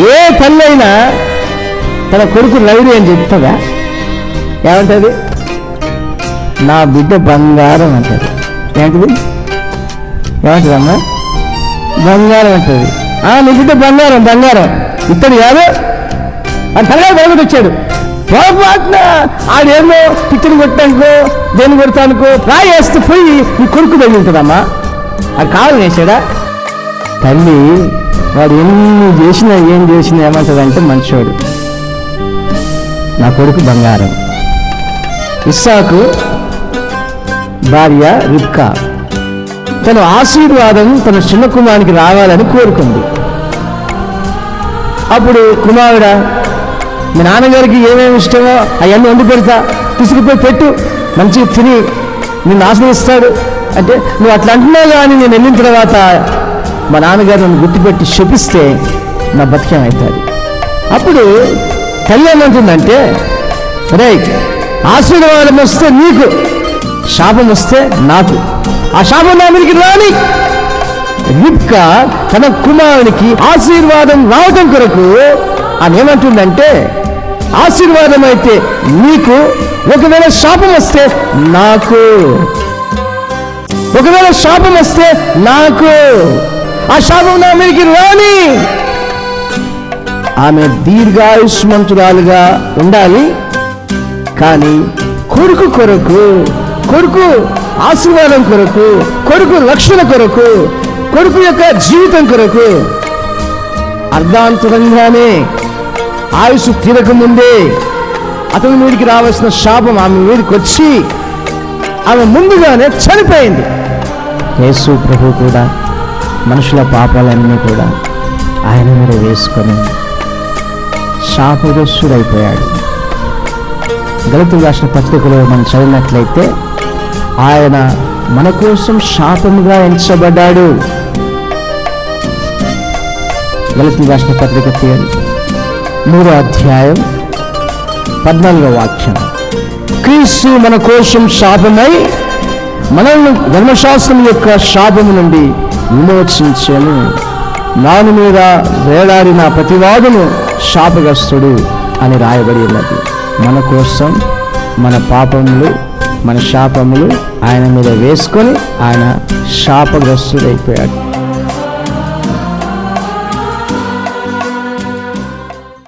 ఏ తల్లి అయినా తన కొడుకు లైరు అని చెప్తుందా? ఏమంటుంది? నా బిడ్డ బంగారం అంటది. ఏంటిది? ఏమంటుందమ్మా? బంగారం అంటది. నీ బిడ్డ బంగారం, బంగారం ఇతడు కాదు అని తనగా బయటకు పొరపాటున ఆడేమో పిచ్చిని కొట్టానుకో, దేన్ని కొడతానుకో రాయేస్తే పోయి నీ కొడుకు తగిలింటుందమ్మా. అది కావాలి వేసాడా? తల్లి వాడు ఎన్ని చేసినా ఏం చేసినా ఏమంటుందంటే మంచోడు, నా కొడుకు బంగారం. ఇస్సాకు భార్య రిబ్కా తన ఆశీర్వాదం తన చిన్న కుమారునికి రావాలని కోరుకుంది. అప్పుడు కుమారుడా, మీ నాన్నగారికి ఏమేమి ఇష్టమో అవన్నీ వండి పెడతా, తీసుకుపోయి పెట్టు, మంచిగా తిని నిన్ను ఆశ్రయిస్తాడు అంటే, నువ్వు అట్లా అంటున్నావు కానీ నేను వెళ్ళిన తర్వాత మా నాన్నగారు నన్ను గుర్తుపెట్టి శపిస్తే నా బతికేం అవుతుంది. అప్పుడు తల్లి ఏమంటుందంటే, రే ఆశీర్వాదం వస్తే నీకు, శాపం వస్తే నాకు, ఆ శాపం నా మీదకి రాని. రిబ్కా తన కుమారునికి ఆశీర్వాదం రావటం కొరకు ఆమె ఏమంటుందంటే, ఆశీర్వాదం అయితే నీకు, ఒకవేళ శాపం వస్తే నాకు, ఒకవేళ శాపం వస్తే నాకు, ఆ శాపం నా మీదకి రాని. ఆమె దీర్ఘాయుష్మంతురాలుగా ఉండాలి, కానీ కొడుకు కొరకు, కొడుకు ఆశీర్వాదం కొరకు, కొడుకు రక్షణ కొరకు, కొడుకు యొక్క జీవితం కొరకు అర్ధాంతరంగానే ఆయుష్ తీరకముందే అతని మీదికి రావాల్సిన శాపం ఆమె మీదకి వచ్చి ఆమె ముందుగానే చనిపోయింది. యేసు ప్రభు కూడా మనుషుల పాపాలన్నీ కూడా ఆయన మీద వేసుకొని శాపగ్రస్తుడైపోయాడు. గలతీయులకు రాసిన పత్రికలో మనం చదివినట్లయితే ఆయన మన కోసం శాపముగా ఎంచబడ్డాడు. గలతీయులకు రాసిన పత్రిక 3వ అధ్యాయం 14వ వాక్యం. క్రీస్తు మన కోసం శాపమై మనల్ని ధర్మశాస్త్రం యొక్క శాపము నుండి విమోచించెను. నాను మీద వేలాడిన ప్రతివాదును శాపగ్రస్తుడు అని రాయబడి ఉన్నది. మన కోసం మన పాపములు, మన శాపములు ఆయన మీద వేసుకొని ఆయన శాపగ్రస్తుడైపోయాడు.